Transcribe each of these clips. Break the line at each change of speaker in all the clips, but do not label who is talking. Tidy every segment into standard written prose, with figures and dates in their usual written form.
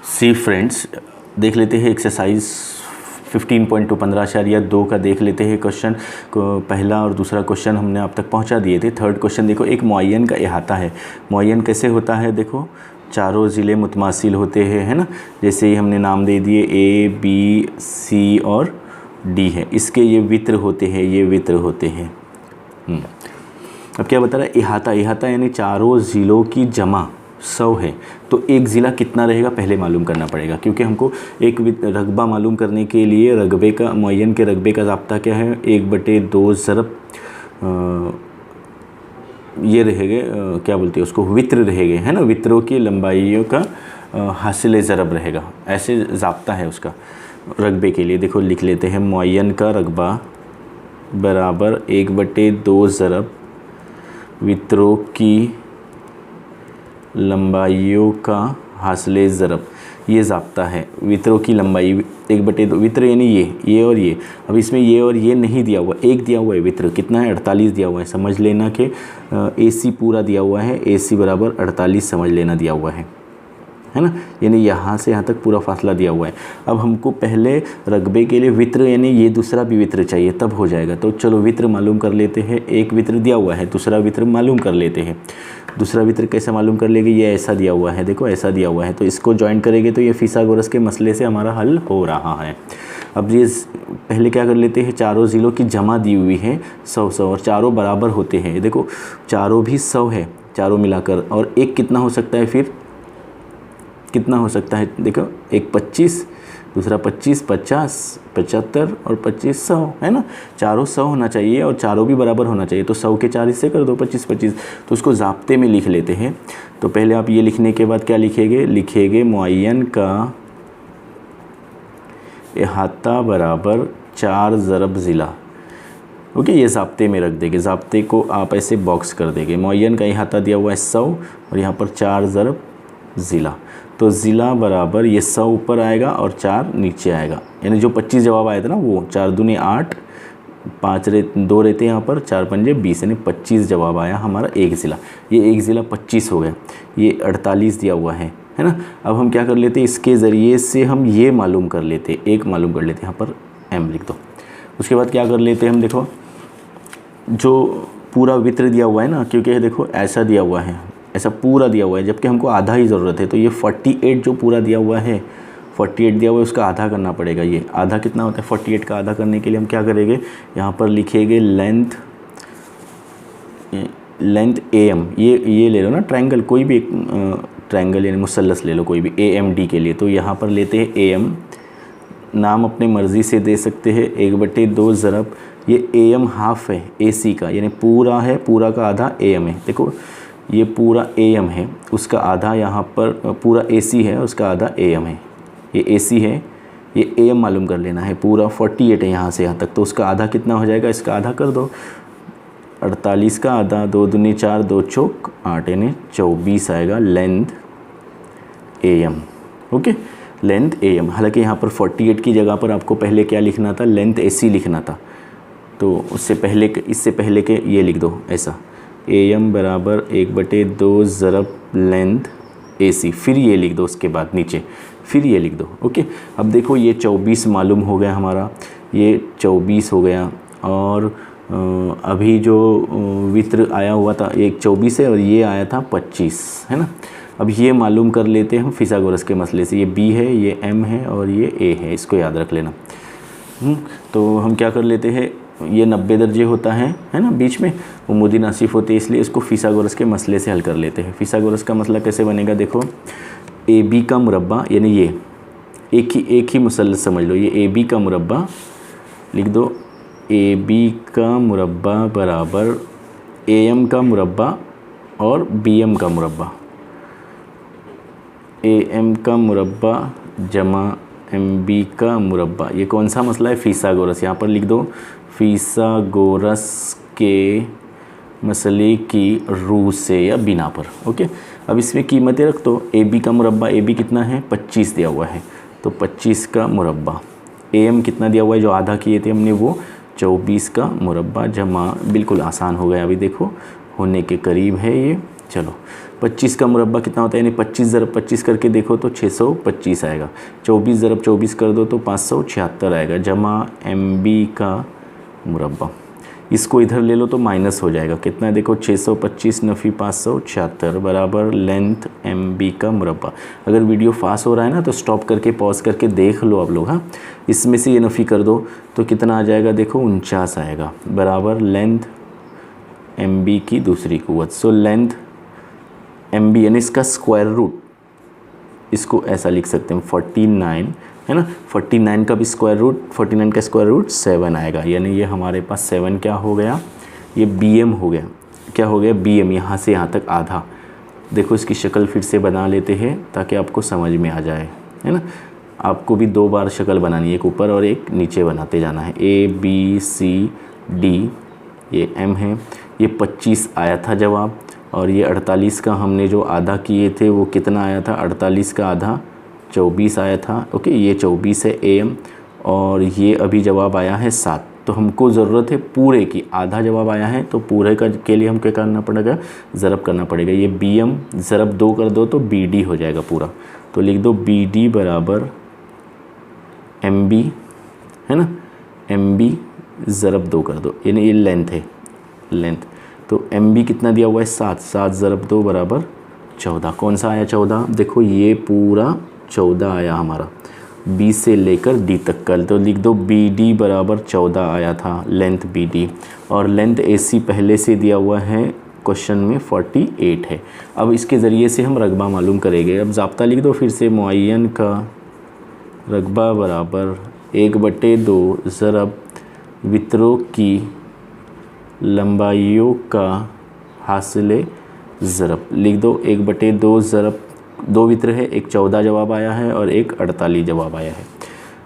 सी friends, देख लेते हैं एक्सरसाइज 15.2 15.2 का देख लेते हैं क्वेश्चन को। पहला और दूसरा क्वेश्चन हमने आप तक पहुंचा दिए थे। थर्ड क्वेश्चन देखो, एक मुअय्यन का अहाता है। मुअय्यन कैसे होता है? देखो, चारों ज़िले मुतमासिल होते हैं, है ना। जैसे ही हमने नाम दे दिए A, B, C और D है, इसके ये वित्र होते हैं, ये वित्र होते हैं। अब क्या बता रहा है? अहाता, अहाता यानी चारों ज़िलों की जमा 100 है, तो एक ज़िला कितना रहेगा पहले मालूम करना पड़ेगा, क्योंकि हमको एक रकबा मालूम करने के लिए रकबे का, मुअय्यन के रकबे का ज़ाब्ता क्या है? 1/2 ज़रब ये रहेंगे, क्या बोलते हैं उसको, वित्र रहेंगे, है ना। वित्रों की लंबाइयों का हासिल ज़रब रहेगा, ऐसे ज़ाब्ता है उसका रकबे के लिए। देखो लिख लेते हैं, मुअय्यन का रकबा बराबर 1/2 ज़रब वित्रों की लंबाइयों का हासिल ज़रब, ये ज़ाब्ता है। वित्रों की लंबाई 1/2, वित्र यानी ये और ये। अब इसमें ये और ये नहीं दिया हुआ, एक दिया हुआ है वित्र, कितना है? 48 दिया हुआ है। समझ लेना कि AC पूरा दिया हुआ है, AC बराबर 48 समझ लेना दिया हुआ है ना। यानी यहाँ से यहाँ तक पूरा फासला दिया हुआ है। अब हमको पहले रकबे के लिए वित्र यानी ये दूसरा भी वित्र चाहिए, तब हो जाएगा। तो चलो वित्र मालूम कर लेते हैं। एक वित्र दिया हुआ है, दूसरा वित्र मालूम कर लेते हैं। दूसरा वित्र कैसे मालूम कर लेंगे? ये ऐसा दिया हुआ है, देखो ऐसा दिया हुआ है, तो इसको ज्वाइन करेंगे तो ये फिसागोरस के मसले से हमारा हल हो रहा है। अब ये पहले क्या कर लेते हैं, चारों ज़िलों की जमा दी हुई है 100 और चारों बराबर होते हैं। देखो चारों भी 100 है, चारों मिलाकर, और एक कितना हो सकता है? फिर कितना हो सकता है? देखो, एक 25, दूसरा 25, 50, 75 और 25 100, है ना। चारों 100 होना चाहिए और चारों भी बराबर होना चाहिए, तो 100 के 4 हिस्से कर दो, 25 25। तो उसको ज़ाब्ते में लिख लेते हैं। तो पहले आप ये लिखने के बाद क्या लिखेंगे? लिखेंगे मुअय्यन का अहाता बराबर 4 ज़रब ज़िला। ओके, ये ज़ाब्ते में रख देंगे। ज़ाब्ते को आप ऐसे बॉक्स कर देंगे। मुअय्यन का अहाता दिया हुआ है 100 और यहाँ पर 4 ज़रब ज़िला, तो ज़िला बराबर ये 100 ऊपर आएगा और 4 नीचे आएगा। यानी जो 25 जवाब आया था ना, वो 4 दूनी 8, 5 2 रहते हैं यहाँ पर, 4 पंजे 20, यानी 25 जवाब आया हमारा एक ज़िला। ये एक ज़िला 25 हो गया, ये 48 दिया हुआ है ना। अब हम क्या कर लेते हैं, इसके ज़रिए से हम ये मालूम कर लेते, एक मालूम कर लेते, यहाँ पर M लिख दो। उसके बाद क्या कर लेते हैं हम, देखो जो पूरा वित्र दिया हुआ है ना, क्योंकि देखो ऐसा दिया हुआ है, ऐसा पूरा दिया हुआ है, जबकि हमको आधा ही ज़रूरत है, तो ये 48 जो पूरा दिया हुआ है, 48 दिया हुआ है, उसका आधा करना पड़ेगा। ये आधा कितना होता है? 48 का आधा करने के लिए हम क्या करेंगे, यहाँ पर लिखेंगे लेंथ AM। ये ले लो ना, ट्रायंगल, कोई भी एक ट्रायंगल यानी मुसल्लस ले लो कोई भी, AMD के लिए। तो यहाँ पर लेते हैं AM, नाम अपने मर्ज़ी से दे सकते हैं। 1/2 ज़रब, ये AM हाफ है AC का, यानी पूरा है, पूरा का आधा AM है। देखो ये पूरा AM है, उसका आधा यहाँ पर पूरा AC है, उसका आधा AM है। ये AC है, ये AM मालूम कर लेना है। पूरा 48 है यहाँ से यहाँ तक, तो उसका आधा कितना हो जाएगा? इसका आधा कर दो, 48 का आधा, 2 दूनी 4, 2 चौक 8, यानी 24 आएगा length AM। Okay, length AM। हालांकि यहाँ पर 48 की जगह पर आपको पहले क्या लिखना था? लेंथ AC लिखना था, तो उससे पहले इससे पहले के ये लिख दो ऐसा, AM बराबर 1/2 ज़रब लेंथ AC, फिर ये लिख दो, उसके बाद नीचे फिर ये लिख दो। ओके, अब देखो ये 24 मालूम हो गया हमारा, ये 24 हो गया, और अभी जो वित्र आया हुआ था एक 24 है और ये आया था 25, है ना। अब ये मालूम कर लेते हैं हम फिसागोरस के मसले से। ये B है, ये M है और ये A है, इसको याद रख लेना। तो हम क्या कर लेते हैं, ये 90 दर्जे होता है ना, बीच में वो मुदी नासिफ होते हैं, इसलिए इसको फिसागोरस के मसले से हल कर लेते हैं। फिसागोरस का मसला कैसे बनेगा? देखो AB का मुरब्बा, यानी ये एक ही मुसल्लस समझ लो, ये AB का मुरब्बा लिख दो। AB का मुरब्बा बराबर AM का मुरब्बा और BM का मुरब्बा, AM का मुरब्बा जमा MB का मुरब्बा। ये कौन सा मसला है? फिसागोरस। यहाँ पर लिख दो, फिसागोरस के मसले की रूह से या बिना पर। ओके, अब इसमें कीमतें रख दो। AB का मुरब्बा, AB कितना है? 25 दिया हुआ है, तो 25 का मुरब्बा। AM कितना दिया हुआ है, जो आधा किए थे हमने, वो 24 का मुरब्बा जमा, बिल्कुल आसान हो गया, अभी देखो होने के करीब है ये। चलो 25 का मुरब्बा कितना होता है, यानी 25 ज़रब 25 करके देखो तो 625 आएगा। 24 ज़रब 24 कर दो तो 576 आएगा, जमा MB का मुरब्बा। इसको इधर ले लो तो माइनस हो जाएगा, कितना देखो 625 नफ़ी 576 बराबर लेंथ MB का मुरब्बा। अगर वीडियो फास्ट हो रहा है ना तो स्टॉप करके पॉज करके देख लो आप लोग। हाँ, इसमें से ये नफ़ी कर दो तो कितना आ जाएगा, देखो 49 आएगा, बराबर लेंथ MB की दूसरी कुव्वत। सो लेंथ MB यानी इसका स्क्वायर रूट, इसको ऐसा लिख सकते हैं 49 है ना। 49 का भी स्क्वायर रूट, 49 का स्क्वायर रूट 7 आएगा, यानी ये हमारे पास 7 क्या हो गया, ये BM हो गया। क्या हो गया, BM, यहाँ से यहाँ तक आधा। देखो इसकी शक्ल फिर से बना लेते हैं ताकि आपको समझ में आ जाए, है ना। आपको भी 2 बार शक्ल बनानी है, एक ऊपर और एक नीचे बनाते जाना है। ABCD, ये M है, ये 25 आया था जवाब, और ये 48 का हमने जो आधा किए थे वो कितना आया था, 48 का आधा 24 आया था। ओके, ये 24 है AM, और ये अभी जवाब आया है 7। तो हमको ज़रूरत है पूरे की, आधा जवाब आया है तो पूरे का के लिए हम क्या करना पड़ेगा, ज़रब करना पड़ेगा। ये BM ज़रब 2 कर दो तो BD हो जाएगा पूरा। तो लिख दो BD बराबर MB, है ना, MB ज़रब 2 कर दो, यानी ये लेंथ है, लेंथ। तो MB कितना दिया हुआ है 7, 7 ज़रब 2 बराबर 14। कौन सा आया 14, देखो ये पूरा 14 आया हमारा, B से लेकर D तक का। तो लिख दो BD बराबर 14 आया था लेंथ BD, और लेंथ AC पहले से दिया हुआ है क्वेश्चन में 48 है। अब इसके ज़रिए से हम रकबा मालूम करेंगे। अब ज़ाब्ता लिख दो फिर से, मुअय्यन का रकबा बराबर 1/2 ज़रब वित्रों की लंबाइयों का हासिले ज़रब। लिख दो 1/2 ज़रब, 2 वित्र है, एक 14 जवाब आया है और एक 48 जवाब आया है।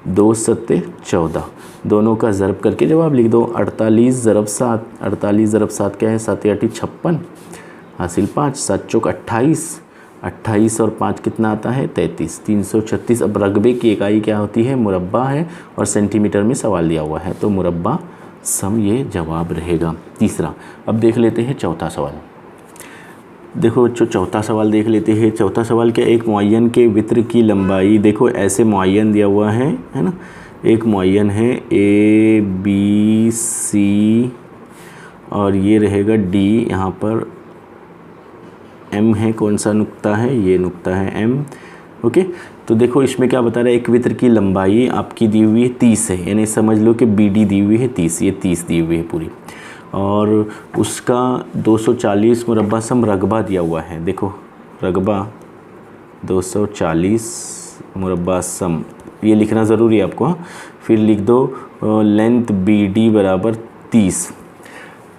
2 सत्ते 14, दोनों का ज़रब करके जवाब लिख दो। 48 ज़रब 7, 48 ज़रब 7 क्या है, 7 8 56 हासिल 5, 7 चौक 28, 28 और 5 कितना आता है 33, 336। अब रकबे की इकाई क्या होती है, मुरब्बा है, और सेंटीमीटर में सवाल दिया हुआ है तो मुरब्बा सम ये जवाब रहेगा तीसरा। अब देख लेते हैं चौथा सवाल। देखो बच्चों चौथा सवाल देख लेते हैं। चौथा सवाल क्या, एक मुअय्यन के वित्र की लंबाई, देखो ऐसे मुअय्यन दिया हुआ है ना, एक मुअय्यन है ABC और ये रहेगा D, यहाँ पर M है, कौन सा नुक्ता है, ये नुक्ता है M। ओके, तो देखो इसमें क्या बता रहा है, एक वित्र की लंबाई आपकी दी हुई है 30 है, यानी समझ लो कि BD दी हुई है 30, ये 30 दी हुई है पूरी, और उसका 240 मुरब्बा सम रकबा दिया हुआ है। देखो रकबा 240 मुरब्बा सम, ये लिखना ज़रूरी है आपको। फिर लिख दो लेंथ BD बराबर 30।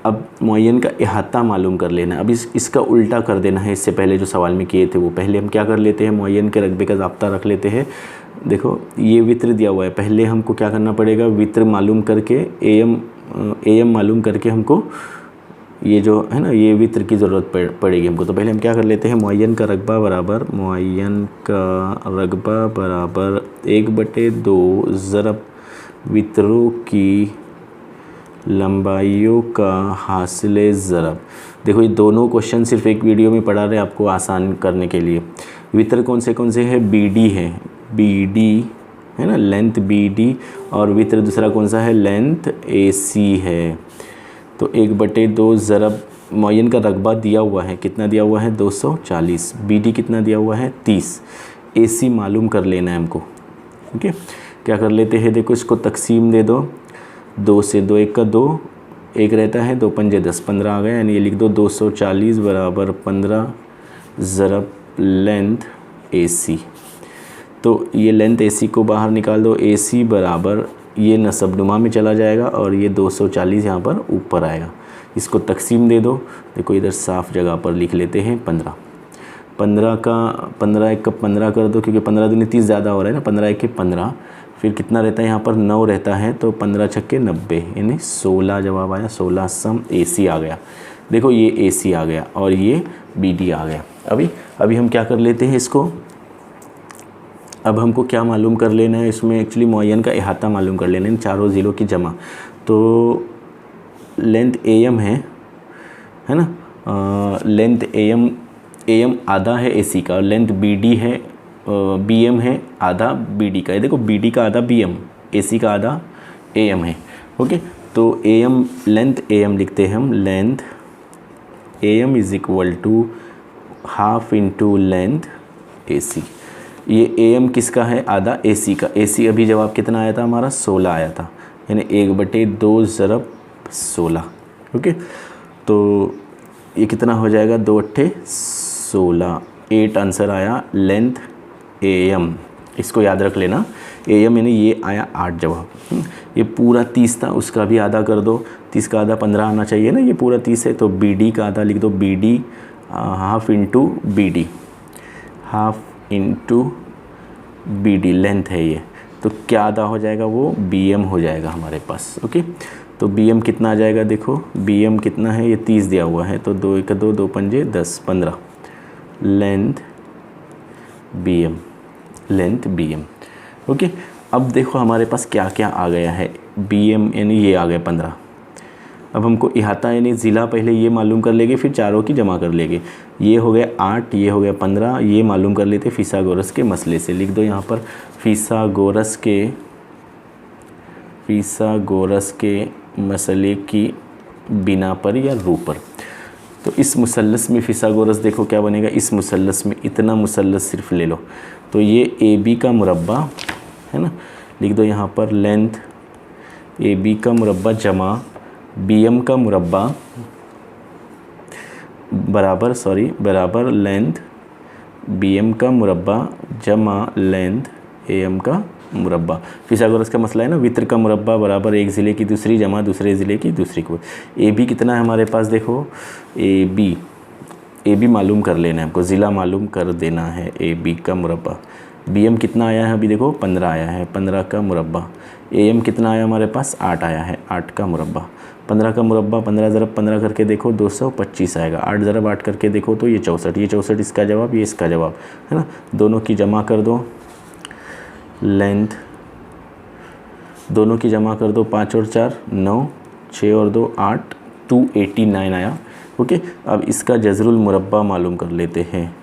अब मुअय्यन का इहाता मालूम कर लेना है। अब इसका उल्टा कर देना है, इससे पहले जो सवाल में किए थे वो। पहले हम क्या कर लेते हैं, मुअय्यन के रकबे का ज़ाब्ता रख लेते हैं। देखो ये वित्र दिया हुआ है, पहले हमको क्या करना पड़ेगा, वित्र मालूम करके AM मालूम करके हमको ये जो है ना, ये वित्र की ज़रूरत पड़ेगी हमको। तो पहले हम क्या कर लेते हैं, मुअय्यन का रकबा बराबर, मुअय्यन का रकबा बराबर 1/2 ज़रब वित्रों की लंबाइयों का हासिले ज़रब। देखो ये दोनों क्वेश्चन सिर्फ एक वीडियो में पढ़ा रहे आपको आसान करने के लिए। वित्र कौन से है, BD है, BD है ना, लेंथ BD, और वित्र दूसरा कौन सा है, लेंथ AC है। तो 1/2 ज़रब मुअय्यन का रकबा दिया हुआ है, कितना दिया हुआ है 240, BD कितना दिया हुआ है 30, AC मालूम कर लेना है हमको। ओके, क्या कर लेते हैं, देखो इसको तकसीम दे दो, 2 से 2 1 का 2, 1 रहता है, 2 पंजे 10, 15 आ गया, यानी ये लिख दो 240 बराबर 15 ज़रब लेंथ AC। तो ये लेंथ AC को बाहर निकाल दो, AC बराबर ये नसबनुमा में चला जाएगा और ये 240 यहाँ पर ऊपर आएगा। इसको तकसीम दे दो, देखो इधर साफ जगह पर लिख लेते हैं 15, 15 का 15 1 का 15 कर दो, क्योंकि 15 दूनी 30 ज़्यादा हो रहा है ना, 15 1 के 15, फिर कितना रहता है यहाँ पर 9 रहता है, तो 15 छक्के 90, यानी 16 जवाब आया, 16 सम AC आ गया। देखो ये AC आ गया और ये BD आ गया। अभी हम क्या कर लेते हैं इसको, अब हमको क्या मालूम कर लेना है, इसमें एक्चुअली मुअय्यन का इहाता मालूम कर लेना है, चारों ज़ीरों की जमा। तो लेंथ AM है ना, लेंथ AM आधा है AC का, लेंथ BD है, BM है आधा BD का। ये देखो BD का आधा BM, AC का आधा AM है। ओके, तो AM लेंथ AM लिखते हैं हम, length AM is equal to half into length AC। ये AM किसका है? आधा AC का। AC अभी जवाब कितना आया था हमारा? 16 आया था, यानी 1/2 ज़रब 16। ओके, तो ये कितना हो जाएगा? 2 अट्ठे 16, 8 आंसर आया लेंथ AM। इसको याद रख लेना, AM यानी ये आया 8 जवाब। ये पूरा 30 था, उसका भी आधा कर दो, 30 का आधा 15 आना चाहिए ना, ये पूरा 30 है, तो BD का आधा लिख दो, BD half into BD, half into BD length है ये, तो क्या आधा हो जाएगा? वो BM हो जाएगा हमारे पास। ओके, तो BM कितना आ जाएगा? देखो BM कितना है, ये 30 दिया हुआ है, तो 2 1 2 2 5 10 15 length BM, length BM। Okay, अब देखो हमारे पास क्या क्या आ गया है। BM यानी ये आ गया 15। अब हमको इहाता यानी ज़िला पहले ये मालूम कर लेंगे, फिर चारों की जमा कर लेंगे। ये हो गया 8, ये हो गया 15, ये मालूम कर लेते फिसागोरस के मसले से। लिख दो यहाँ पर फिसागोरस के मसले की बिना पर या रू पर। तो इस मुसल्लस में फिसागोरस देखो क्या बनेगा, इस मुसल्लस में इतना मुसल्लस सिर्फ ले लो, तो ये AB का मुरब्बा है ना, लिख दो यहाँ पर लेंथ AB का मुरब्बा जमा BM का मुरब्बा बराबर लेंथ BM का मुरब्बा जमा लेंथ AM का मुरब्बा। फिसागोरस का मसला है ना, वित्र का मुरब्बा बराबर एक ज़िले की दूसरी जमा दूसरे ज़िले की दूसरी को। AB कितना है हमारे पास? देखो AB मालूम कर लेना है हमको, ज़िला मालूम कर देना है। AB का मुरब्बा, BM कितना आया है? अभी देखो 15 आया है, 15 का मुरब्बा। AM कितना आया हमारे पास? 8 आया है, 8 का मुरब्बा। 15 का मुरब्बा 15 ज़रब 15 करके देखो 225 आएगा। 8 ज़रब 8 करके देखो तो ये 64, ये 64 इसका जवाब, ये इसका जवाब है ना। दोनों की जमा कर दो, लेंथ दोनों की जमा कर दो, 5 और 4 9, 6 और 2 8, 289 आया। ओके, अब इसका जज़रुल मुरब्बा मालूम कर लेते हैं,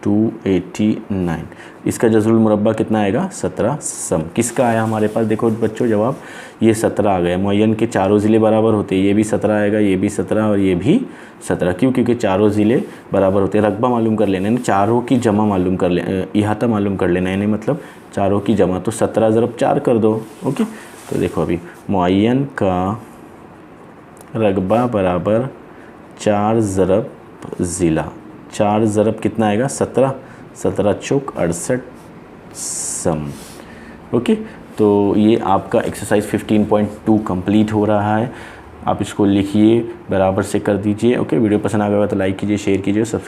289। इसका जज़रुल मुरब्बा कितना आएगा? 17 सम। किसका आया हमारे पास? देखो बच्चों जवाब ये 17 आ गया। मुअय्यन के चारों ज़िले बराबर होते हैं, ये भी 17 आएगा, ये भी 17 और ये भी 17। क्यों? क्योंकि चारों ज़िले बराबर होते हैं। रकबा मालूम कर लेना, यानी चारों की जमा मालूम कर ले, इहाता मालूम कर लेना, यानी मतलब चारों की जमा। तो 17 ज़रब 4 कर दो। ओके, तो देखो अभी मुअय्यन का रकबा बराबर 4 ज़रब ज़िला, 4 ज़रब कितना आएगा? 17, 17 चौक 68 सम। ओके, तो ये आपका एक्सरसाइज 15.2 कंप्लीट हो रहा है। आप इसको लिखिए, बराबर से कर दीजिए। ओके, वीडियो पसंद आ गया तो लाइक कीजिए, शेयर कीजिए, सब्सक्राइब